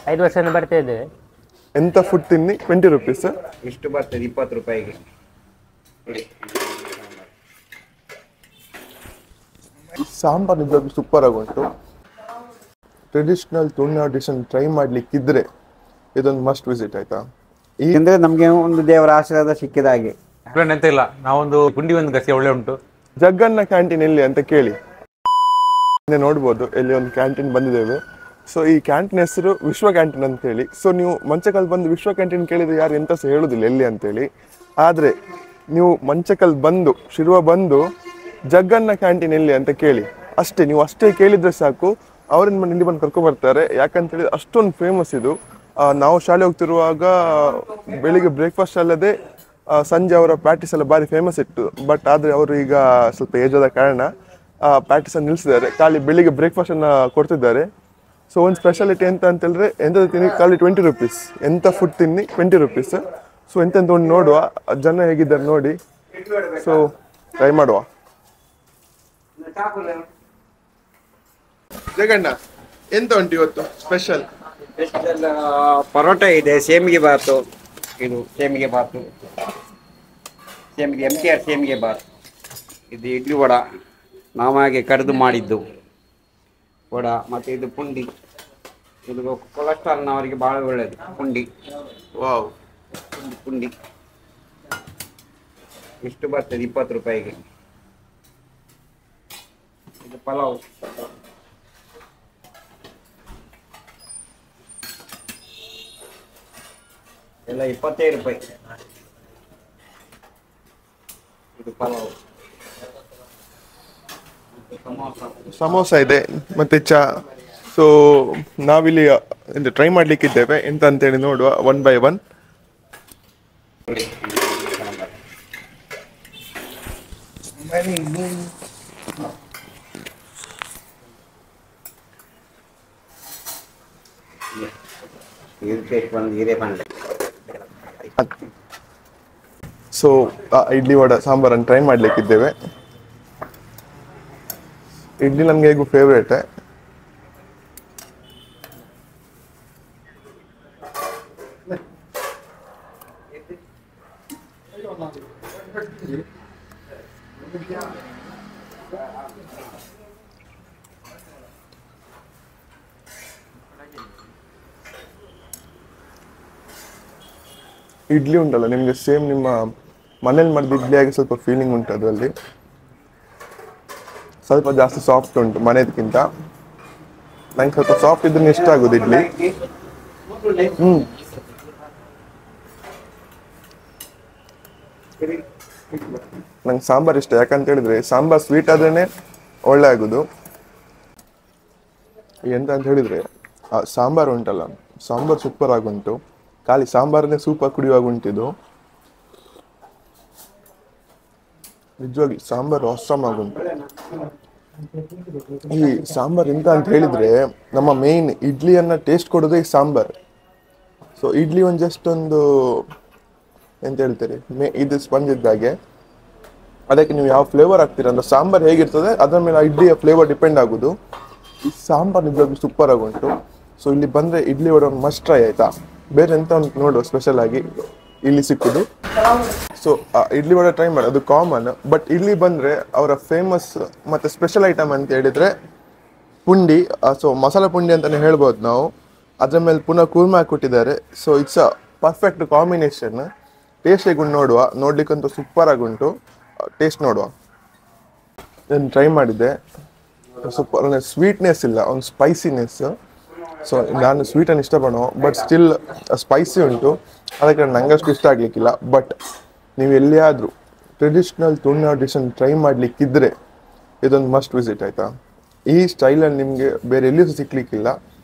5 ವರ್ಷದಿಂದ ಬರ್ತಾ ಇದ್ದೇವೆ. ಎಂತ ಫುಡ್ ತಿನ್ನಿ 20 ರೂಪೀಸ್. ಇಷ್ಟು ಬರ್ತದೆ 20 ರೂಪಾಯಿಗೆ. ಸಾಂಬಾರ್ ನಿಜವಾಗ್ಲೂ ಸೂಪರ್ ಆಗುಂಟು. ಟ್ರೆಡಿಷನಲ್ ತುಳು ಡಿಶ್ ಟ್ರೈ ಮಾಡ್ಲಿಕ್ಕಿದ್ರೆ ಇದೊಂದು ಮಸ್ಟ್ ವಿಸಿಟ್ ಆಯ್ತಾ. ಅಂದ್ರೆ ನಮ್ಗೆ ಒಂದು ದೇವರ ಆಶೀರ್ವಾದ ಸಿಕ್ಕಿದ ಹಾಗೆ. ಎಂತ ಇಲ್ಲ, ನಾವೊಂದು ಗುಂಡಿ ಒಂದು ಗಸಿ ಒಳ್ಳೆ ಉಂಟು. ಜಗ್ಗನ್ನ ಕ್ಯಾಂಟೀನ್ ಎಲ್ಲಿ ಅಂತ ಕೇಳಿ ನೋಡ್ಬೋದು, ಇಲ್ಲಿ ಒಂದು ಕ್ಯಾಂಟೀನ್ ಬಂದಿದ್ದೇವೆ. ಸೊ ಈ ಕ್ಯಾಂಟೀನ್ ಹೆಸರು ವಿಶ್ವ ಕ್ಯಾಂಟೀನ್ ಅಂತ ಹೇಳಿ. ಸೊ ನೀವು ಮಂಚಕಲ್ ಬಂದು ವಿಶ್ವ ಕ್ಯಾಂಟೀನ್ ಕೇಳಿದ್ರೆ ಯಾರು ಎಂತ ಸಹ ಹೇಳುದಿಲ್ಲ ಎಲ್ಲಿ ಅಂತೇಳಿ. ಆದ್ರೆ ನೀವು ಮಂಚಕಲ್ ಬಂದು ಶಿರುವ ಬಂದು ಜಗ್ಗನ್ನ ಕ್ಯಾಂಟೀನ್ ಎಲ್ಲಿ ಅಂತ ಕೇಳಿ ಅಷ್ಟೇ. ನೀವು ಅಷ್ಟೇ ಕೇಳಿದ್ರೆ ಸಾಕು, ಅವರಿಂದ ಇಲ್ಲಿ ಬಂದು ಕರ್ಕೊ ಬರ್ತಾರೆ. ಯಾಕಂತೇಳಿ ಅಷ್ಟೊಂದು ಫೇಮಸ್ ಇದು. ನಾವು ಶಾಲೆ ಹೋಗ್ತಿರುವಾಗ ಬೆಳಿಗ್ಗೆ ಬ್ರೇಕ್ಫಾಸ್ಟ್ ಅಲ್ಲದೆ ಸಂಜೆ ಅವರ ಪ್ಯಾಟಿಸ್ ಎಲ್ಲ ಭಾರಿ ಫೇಮಸ್ ಇತ್ತು. ಬಟ್ ಆದರೆ ಅವರು ಈಗ ಸ್ವಲ್ಪ ಏಜ್ ಆದ ಕಾರಣ ಪ್ಯಾಟಿಸ್ ಅನ್ನು ನಿಲ್ಲಿಸಿದ್ದಾರೆ, ಖಾಲಿ ಬೆಳಿಗ್ಗೆ ಬ್ರೇಕ್ಫಾಸ್ಟ್ ಅನ್ನು ಕೊಡ್ತಿದ್ದಾರೆ. ಸೊ ಒಂದು ಸ್ಪೆಷಾಲಿಟಿ ಎಂತ ಅಂತೇಳಿದ್ರೆ ಎಂಥದ್ದು ತಿನ್ನಿ ಖಾಲಿ 20 ರೂಪೀಸ್. ಎಂಥ ಫುಡ್ ತಿನ್ನಿ 20 ರೂಪೀಸ್. ಸೊ ಎಂತೆಂತ ಒಂದು ನೋಡುವ, ಜನ ಹೇಗಿದ್ದಾರೆ ನೋಡಿ. ಸೊ ಟ್ರೈ ಮಾಡುವ. ಜಗಣ್ಣ ಎಂತ ಉಂಟು ಇವತ್ತು ಸ್ಪೆಷಲ್? ಪರೋಟ ಇದೆ, ಸೇಮಿಗೆ ಬಾತು, ಇದು ಸೇಮಿಗೆ ಬಾತು, ಸೇಮಿಗೆ MTR ಸೇಮಿಗೆ ಬಾತು, ಇದು ಇಡ್ಲಿ ವಡ, ನಾವು ಹಾಗೆ ಕರೆದು ಮಾಡಿದ್ದು ವಡ, ಮತ್ತು ಇದು ಪುಂಡಿ, ಇದು ಕೊಲೆಸ್ಟ್ರಾಲ್ನವರಿಗೆ ಭಾಳ ಒಳ್ಳೆಯದು ಪುಂಡಿ. ವಾವ್, ಪುಂಡಿ ಇಷ್ಟು ಬರ್ತದೆ 20 ರೂಪಾಯಿಗೆ. ಇದು ಪಲಾವ್, ಎಲ್ಲ 25 ರೂಪಾಯಿ. ಇದು ಪಲಾವ್, ಸಮೋಸ ಇದೆ ಮತ್ತೆ ಚಾ. ಸೊ ನಾವಿಲ್ಲಿ ಟ್ರೈ ಮಾಡ್ಲಿಕ್ಕಿದ್ದೇವೆ ಎಂತ ಅಂತೇಳಿ ನೋಡುವ one by one. So idli vada ಸಾಂಬಾರನ್ನು ಟ್ರೈ ಮಾಡ್ಲಿಕ್ಕಿದ್ದೇವೆ. ಇಡ್ಲಿ ನಮ್ಗೆ ಹೇಗೂ ಫೇವ್ರೇಟ್. ಇಡ್ಲಿ ಉಂಟಲ್ಲ ನಿಮ್ಗೆ ಸೇಮ್ ನಿಮ್ಮ ಮನೇಲಿ ಮಾಡಿದ ಇಡ್ಲಿ ಆಗಿ ಸ್ವಲ್ಪ ಫೀಲಿಂಗ್ ಉಂಟು ಅದರಲ್ಲಿ. ಸ್ವಲ್ಪ ಜಾಸ್ತಿ ಸಾಫ್ಟ್ ಉಂಟು ಮನೆದಕ್ಕಿಂತ. ನಂಗೆ ಸ್ವಲ್ಪ ಸಾಫ್ಟ್ ಇದ್ರೆ ಇಷ್ಟ ಆಗೋದು ಇಡ್ಲಿ. ನಂಗೆ ಸಾಂಬಾರ್ ಇಷ್ಟ. ಯಾಕಂತ ಹೇಳಿದ್ರೆ ಸಾಂಬಾರ್ ಸ್ವೀಟ್ ಆದ್ರೇನೆ ಒಳ್ಳೆ ಆಗೋದು. ಎಂತ ಅಂತ ಹೇಳಿದ್ರೆ ಸಾಂಬಾರ್ ಉಂಟಲ್ಲ, ಸಾಂಬಾರ್ ಸೂಪರ್ ಆಗುಂಟು. ಖಾಲಿ ಸಾಂಬಾರನ್ನೇ ಸೂಪರ್ ಕುಡಿಯುವಾಗ ಉಂಟಿದು. ನಿಜವಾಗಿ ಸಾಂಬಾರು ಆಸಮ್ ಆಗುಂಟು. ಈ ಸಾಂಬಾರ್ ಎಂತ ಅಂತ ಹೇಳಿದ್ರೆ ನಮ್ಮ ಮೇನ್ ಇಡ್ಲಿಯನ್ನ ಟೇಸ್ಟ್ ಕೊಡೋದೇ ಈ ಸಾಂಬಾರ್. ಸೊ ಇಡ್ಲಿ ಒಂದು ಜಸ್ಟ್ ಒಂದು ಎಂತ ಹೇಳ್ತಾರೆ ಇದು ಸ್ಪಂಜ್ ಇದ್ದಾಗೆ. ಅದಕ್ಕೆ ನೀವು ಯಾವ ಫ್ಲೇವರ್ ಹಾಕ್ತೀರ ಅಂದ್ರೆ ಸಾಂಬಾರ್ ಹೇಗಿರ್ತದೆ ಅದರ ಮೇಲೆ ಇಡ್ಲಿಯ ಫ್ಲೇವರ್ ಡಿಪೆಂಡ್ ಆಗೋದು. ಈ ಸಾಂಬಾರ್ ನಿಜವಾಗಿ ಸೂಪರ್ ಆಗುಂಟು. ಸೊ ಇಲ್ಲಿ ಬಂದ್ರೆ ಇಡ್ಲಿ ವಡೆ ಒಂದು ಮಸ್ಟ್ ಟ್ರೈ ಆಯ್ತಾ. ಬೇರೆ ಎಂತ ಒಂದು ನೋಡುವ ಸ್ಪೆಷಲ್ ಆಗಿ ಇಲ್ಲಿ ಸಿಕ್ಕುದು. ಸೊ ಇಡ್ಲಿ ವಡೆ ಟ್ರೈ ಮಾಡಿ, ಅದು ಕಾಮನ್. ಬಟ್ ಇಲ್ಲಿ ಬಂದ್ರೆ ಅವರ ಫೇಮಸ್ ಮತ್ತೆ ಸ್ಪೆಷಲ್ ಐಟಮ್ ಅಂತ ಹೇಳಿದ್ರೆ ಪುಂಡಿ. ಸೊ ಮಸಾಲ ಪುಂಡಿ ಅಂತಾನೆ ಹೇಳ್ಬೋದು ನಾವು. ಅದ್ರ ಮೇಲೆ ಪುನಃ ಕೂರ್ಮ ಹಾಕಿಟ್ಟಿದ್ದಾರೆ. So it's a perfect combination. Taste ಹೇಗೆ ನೋಡುವ, ನೋಡ್ಲಿಕ್ಕಂತೂ ಸೂಪರ್ ಆಗುಂಟು. ಟೇಸ್ಟ್ ನೋಡುವ. ನಾನು ಟ್ರೈ ಮಾಡಿದ್ದೆ, ಸೂಪರ್. ಸ್ವೀಟ್ನೆಸ್ ಇಲ್ಲ, ಒಂದು ಸ್ಪೈಸಿನೆಸ್. ಸೊ ನಾನು ಸ್ವೀಟನ್ನು ಇಷ್ಟಪಡೋ, ಬಟ್ ಸ್ಟಿಲ್ ಸ್ಪೈಸಿ ಉಂಟು. ಅದಕ್ಕೆ ನಂಗಷ್ಟು ಇಷ್ಟ ಆಗಲಿಕ್ಕಿಲ್ಲ. ಬಟ್ ನೀವು ಎಲ್ಲಿಯಾದರೂ ಟ್ರೆಡಿಷ್ನಲ್ ತುಳು ಡಿಶ್ ಟ್ರೈ ಮಾಡಲಿಕ್ಕಿದ್ರೆ ಇದೊಂದು ಮಸ್ಟ್ ವಿಸಿಟ್ ಆಯಿತಾ. ಈ ಸ್ಟೈಲಲ್ಲಿ ನಿಮಗೆ ಬೇರೆ ಎಲ್ಲಿಯೂ ಸಿಗ್ಲಿಕ್ಕಿಲ್ಲ.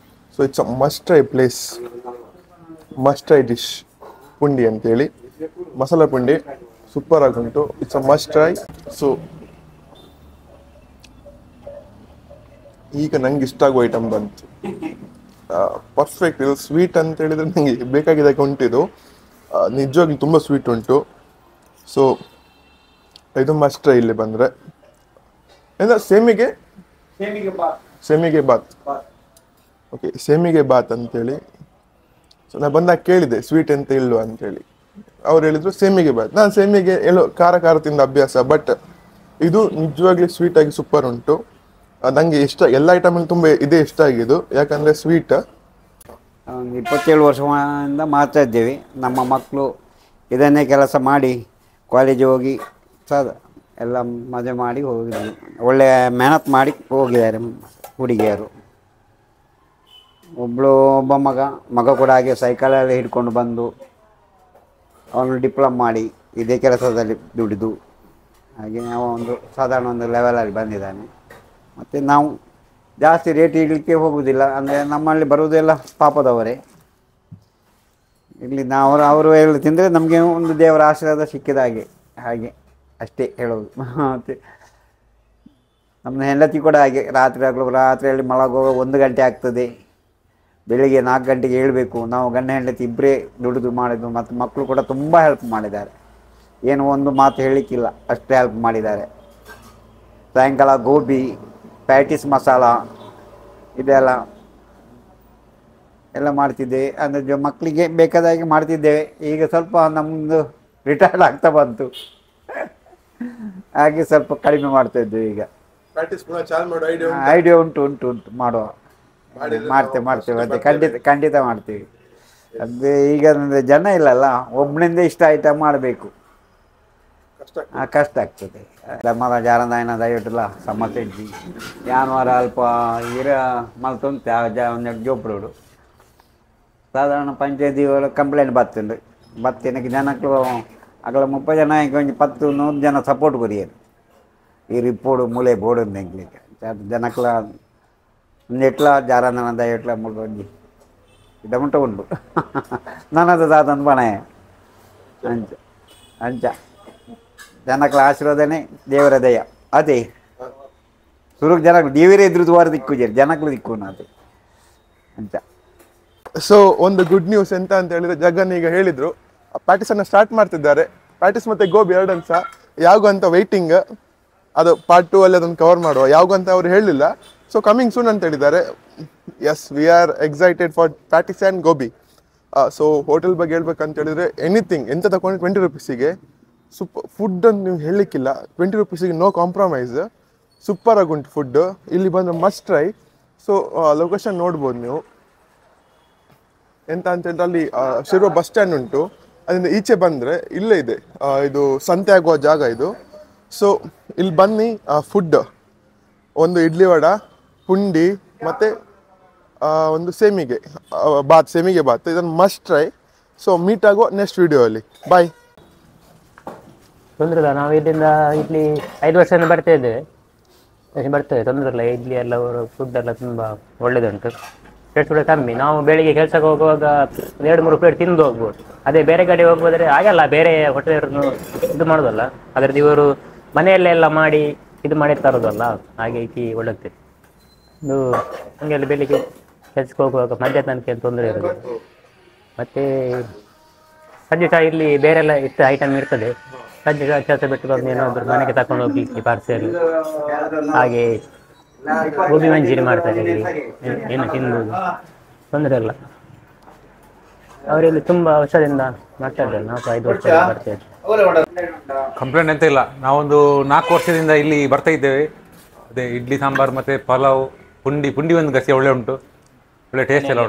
So it's a must try place, must try dish pundi ಅಂತೇಳಿ. ಮಸಾಲ ಪುಂಡಿ ಸೂಪರ್ ಆಗುಂಟು. It's a must try. So ಈಗ ನಂಗೆ ಇಷ್ಟ ಆಗುವ ಐಟಮ್ ಬಂತು. ಪರ್ಫೆಕ್ಟ್. ಇದು ಸ್ವೀಟ್ ಅಂತ ಹೇಳಿದ್ರೆ ನನಗೆ ಬೇಕಾಗಿದ್ದಕ್ಕೆ ಉಂಟಿದು. ನಿಜವಾಗ್ಲೂ ತುಂಬ ಸ್ವೀಟ್ ಉಂಟು. ಸೊ ಇದು ಮಸ್ಟ್ ಟ್ರೈ ಇಲ್ಲಿ ಬಂದರೆ. ಎಂದ ಸೇಮಿಗೆ ಬಾತ್. ಓಕೆ, ಸೇಮಿಗೆ ಬಾತ್ ಅಂತೇಳಿ ಸೊ ನಾನು ಬಂದಾಗ ಕೇಳಿದೆ ಸ್ವೀಟ್ ಎಂತ ಇಲ್ವಾ ಅಂತೇಳಿ. ಅವ್ರು ಹೇಳಿದ್ರು ಸೇಮಿಗೆ ಬಾತ್. ನಾನು ಸೇಮಿಗೆ ಎಲ್ಲೋ ಖಾರ ಖಾರ ತಿಂದ ಅಭ್ಯಾಸ, ಬಟ್ ಇದು ನಿಜವಾಗ್ಲೂ ಸ್ವೀಟ್ ಆಗಿ ಸೂಪರ್ ಉಂಟು. ನನಗೆ ಇಷ್ಟ, ಎಲ್ಲ ಐಟಮಲ್ಲಿ ತುಂಬ ಇದೇ ಇಷ್ಟ ಆಗಿದ್ದು, ಯಾಕಂದರೆ ಸ್ವೀಟ್. ಒಂದು 27 ವರ್ಷದಿಂದ ಮಾಡ್ತಾ ಇದ್ದೇವೆ. ನಮ್ಮ ಮಕ್ಕಳು ಇದನ್ನೇ ಕೆಲಸ ಮಾಡಿ ಕಾಲೇಜಿಗೆ ಹೋಗಿ ಎಲ್ಲ ಮದುವೆ ಮಾಡಿ ಹೋಗಿದ್ದಾರೆ. ಒಳ್ಳೆ ಮೆಹನತ್ ಮಾಡಿ ಹೋಗಿದ್ದಾರೆ ಹುಡುಗಿಯರು. ಒಬ್ಬ ಮಗ ಕೂಡ ಹಾಗೆ ಸೈಕಲಲ್ಲಿ ಹಿಡ್ಕೊಂಡು ಬಂದು ಅವನು ಡಿಪ್ಲೊಮಾ ಮಾಡಿ ಇದೇ ಕೆಲಸದಲ್ಲಿ ದುಡಿದು ಹಾಗೆ ನಾವು ಒಂದು ಸಾಧಾರಣ ಒಂದು ಲೆವೆಲಲ್ಲಿ ಬಂದಿದ್ದಾನೆ. ಮತ್ತು ನಾವು ಜಾಸ್ತಿ ರೇಟ್ ಇಡಲಿಕ್ಕೆ ಹೋಗುವುದಿಲ್ಲ, ಅಂದರೆ ನಮ್ಮಲ್ಲಿ ಬರುವುದೆಲ್ಲ ಪಾಪದವರೇ. ಇಲ್ಲಿ ಅವರು ಎಲ್ಲ ತಿಂದರೆ ನಮಗೆ ಒಂದು ದೇವರ ಆಶೀರ್ವಾದ ಸಿಕ್ಕಿದ ಹಾಗೆ ಅಷ್ಟೇ ಹೇಳೋದು. ಮತ್ತು ನಮ್ಮ ಹೆಂಡತಿ ಕೂಡ ಹಾಗೆ ರಾತ್ರಿಯಲ್ಲಿ ಮಲಗುವಾಗ 1 ಗಂಟೆ ಆಗ್ತದೆ, ಬೆಳಿಗ್ಗೆ 4 ಗಂಟೆಗೆ ಏಳಬೇಕು. ನಾವು ಗಂಡ ಹೆಂಡತಿ ಇಬ್ಬರೇ ದುಡಿದು ಮಾಡಿದ್ದು. ಮತ್ತು ಮಕ್ಕಳು ಕೂಡ ತುಂಬ ಹೆಲ್ಪ್ ಮಾಡಿದ್ದಾರೆ, ಏನು ಒಂದು ಮಾತು ಹೇಳಲಿಕ್ಕಿಲ್ಲ, ಅಷ್ಟೇ ಹೆಲ್ಪ್ ಮಾಡಿದ್ದಾರೆ. ಸಾಯಂಕಾಲ ಗೋಬಿ, ಪ್ಯಾಟಿಸ್ ಮಸಾಲ ಇದೆಲ್ಲ ಮಾಡ್ತಿದ್ದೇವೆ. ಅಂದರೆ ಮಕ್ಕಳಿಗೆ ಬೇಕಾದಾಗೆ ಮಾಡ್ತಿದ್ದೇವೆ. ಈಗ ಸ್ವಲ್ಪ ನಮ್ಮದು ರಿಟೈರ್ಡ್ ಆಗ್ತಾ ಬಂತು, ಹಾಗೆ ಸ್ವಲ್ಪ ಕಡಿಮೆ ಮಾಡ್ತಾ ಇದ್ದೇವೆ. ಈಗ ಐಡಿಯಾ ಉಂಟು ಮಾಡುವ, ಮಾಡ್ತೇವೆ ಖಂಡಿತ ಮಾಡ್ತೀವಿ. ಅದೇ ಈಗ ಜನ ಇಲ್ಲಲ್ಲ, ಒಬ್ಬನಿಂದ ಇಷ್ಟ ಐಟಮ್ ಮಾಡಬೇಕು, ಕಷ್ಟ ಆಗ್ತದೆ. ಧರ್ಮದ ಜಾರದಾಯನ ದಯವಿಟ್ಟಲ್ಲ ಸಮಸ್ಯೆ ಇದ್ದಿ ಯಾನ್ವಾರ ಅಲ್ಪ ಇರ ಮಲ್ತೊಂತ ಜೋಪಡೋಡು ಸಾಧಾರಣ ಪಂಚಾಯತಿ ಕಂಪ್ಲೇಂಟ್ ಬತ್ತಿನಕ್ಕೆ ಜನಕ್ಕೂ ಅಗಳ 30 ಜನ ಒಂದು 10-100 ಜನ ಸಪೋರ್ಟ್ ಕೊರಿಯರು ಈ ರಿಪೋರ್ಟ್ ಮೂಲೆ ಬೋರ್ಡ್ ಎಂಗ್ಲಿಕ್ಕೆ ಜನಕ್ಕಲ ಎಟ್ಲ ಜಾರದಾನ ಎಟ್ಲ ಮುಳ್ಳಿ ಇದಮುಂಟ ಉಂಟು ನನ್ನದು ದಾದನ್ ಬಣ ಅಂಚ ಜನಕ್ಕಳ ಆಶೀರ್ವಾದನೆ ದೇವರ ದಯ ಅದೇ ಸುರುಗ್ ಜನಗಳು ದೇವರೇ ಎದುರು ವಾರ ದಿಕ್ಕು ಜನಕ್ಕಳು ದಿಕ್ಕು ಅದೇ ಅಂಚ. ಸೊ ಒಂದು ಗುಡ್ ನ್ಯೂಸ್ ಎಂತ ಅಂತ ಹೇಳಿದ್ರೆ, ಜಗನ್ ಈಗ ಹೇಳಿದ್ರು ಪ್ಯಾಟಿಸ್ ಅನ್ನ ಸ್ಟಾರ್ಟ್ ಮಾಡ್ತಿದ್ದಾರೆ. ಪ್ಯಾಟಿಸ್ ಮತ್ತೆ ಗೋಬಿ ಎರಡನ್ನು ಸಹ ಯಾವಾಗ ಅಂತ ವೈಟಿಂಗ್, ಅದು ಪಾರ್ಟ್ 2 ಅಲ್ಲಿ ಅದನ್ನು ಕವರ್ ಮಾಡುವ. ಯಾವಾಗ ಅಂತ ಅವ್ರು ಹೇಳಿಲ್ಲ, ಸೊ ಕಮಿಂಗ್ ಸೂನ್ ಅಂತ ಹೇಳಿದ್ದಾರೆ. Yes, we are excited for patties and gobi. So hotel ಬಗ್ಗೆ ಹೇಳ್ಬೇಕಂತ ಹೇಳಿದ್ರೆ ಎನಿಥಿಂಗ್ ಎಂತ ತಗೊಂಡು 20 ರೂಪೀಸಿಗೆ ಸೂಪರ್ ಫುಡ್ ಅಂತ ನೀವು ಹೇಳಲಿಕ್ಕಿಲ್ಲ. 20 ರೂಪೀಸಿಗೆ ನೋ ಕಾಂಪ್ರಮೈಸ್, ಸೂಪರ್ ಆಗುಂಟು ಫುಡ್. ಇಲ್ಲಿ ಬಂದು ಮಸ್ಟ್ ಟ್ರೈ. ಸೊ ಲೊಕೇಶನ್ ನೋಡ್ಬೋದು ನೀವು. ಎಂತ ಅಂತ ಹೇಳಿದ್ರೆ ಅಲ್ಲಿ ಶಿರುವ ಬಸ್ ಸ್ಟ್ಯಾಂಡ್ ಉಂಟು, ಅದರಿಂದ ಈಚೆ ಬಂದರೆ ಇಲ್ಲೇ ಇದೆ, ಇದು ಸಂತೆ ಆಗುವ ಜಾಗ ಇದು. ಸೊ ಇಲ್ಲಿ ಬನ್ನಿ, ಫುಡ್ ಒಂದು ಇಡ್ಲಿ ವಡ, ಪುಂಡಿ ಮತ್ತು ಒಂದು ಸೇಮಿಗೆ ಬಾತ್, ಇದನ್ನು ಮಸ್ಟ್ ಟ್ರೈ. ಸೊ ಮೀಟ್ ಆಗುವ ನೆಕ್ಸ್ಟ್ ವಿಡಿಯೋ ಅಲ್ಲಿ. ಬಾಯ್. ತೊಂದರೆ ಇಲ್ಲ, ನಾವು ಇಲ್ಲಿಂದ ಇಲ್ಲಿ 5 ವರ್ಷದಿಂದ ಬರ್ತೇವೆ, ತೊಂದರೆ ಇಲ್ಲ. ಇಡ್ಲಿ ಎಲ್ಲ ಫುಡ್ ಎಲ್ಲ ತುಂಬ ಒಳ್ಳೆಯದುಂಟು, ರೇಟ್ ಕೂಡ ಕಮ್ಮಿ. ನಾವು ಬೆಳಿಗ್ಗೆ ಕೆಲಸಕ್ಕೆ ಹೋಗುವಾಗ 2-3 ಪ್ಲೇಟ್ ತಿಂದು ಹೋಗ್ಬೋದು. ಅದೇ ಬೇರೆ ಕಡೆ ಹೋಗ್ಬೋದ್ರೆ ಆಗಲ್ಲ, ಬೇರೆ ಹೋಟೆಲನ್ನು ಇದು ಮಾಡೋದಲ್ಲ, ಅದರದ್ದು ಇವರು ಮನೆಯಲ್ಲೆಲ್ಲ ಮಾಡಿ ಇದು ಮಾಡಿ ತರೋದಲ್ಲ, ಹಾಗೆ ಇಲ್ಲಿ ಒಳ್ಳೆತ್ತೆ. ಇದು ಹಂಗೆಲ್ಲ ಬೆಳಿಗ್ಗೆ ಕೆಲಸಕ್ಕೆ ಹೋಗುವಾಗ ಮಧ್ಯಾಹ್ನ ತನಕ ತೊಂದರೆ ಇರೋದು. ಮತ್ತು ಸಂಜೆ ಸಹ ಇಲ್ಲಿ ಬೇರೆಲ್ಲ ಇಷ್ಟು ಐಟಮ್ ಇರ್ತದೆ. ಸಂಜೆ ಸಹ ಕೆಲಸ ಬಿಟ್ಟು ಬಂದು ಏನಾದರೂ ಮನೆಗೆ ತಗೊಂಡು ಹೋಗ್ಲಿಕ್ಕೆ ಪಾರ್ಸೆಲ್, ಹಾಗೆ ಗೋಬಿ ಮಂಚೂರಿ ಮಾಡ್ತಾರೆ ಇಲ್ಲಿ, ಏನು ತಿನ್ಬೋದು, ತೊಂದರೆ ಇಲ್ಲ. ಅವರಲ್ಲಿ ತುಂಬ ವರ್ಷದಿಂದ ಮಾಡ್ತಾ ಇದ್ದಾರೆ, ನಾವು 5 ವರ್ಷ ಬರ್ತೇವೆ. ಕಂಪ್ಲೇಂಟ್ ಎಂತ ಇಲ್ಲ, ನಾವೊಂದು 4 ವರ್ಷದಿಂದ ಇಲ್ಲಿ ಬರ್ತಾ ಇದ್ದೇವೆ. ಅದೇ ಇಡ್ಲಿ ಸಾಂಬಾರು ಮತ್ತು ಪಲಾವ್, ಪುಂಡಿ ಒಂದು ಗಸಿ ಒಳ್ಳೆ ಉಂಟು, ಒಳ್ಳೆ ಟೇಸ್ಟ್ ಎಲ್ಲ ಉಂಟು.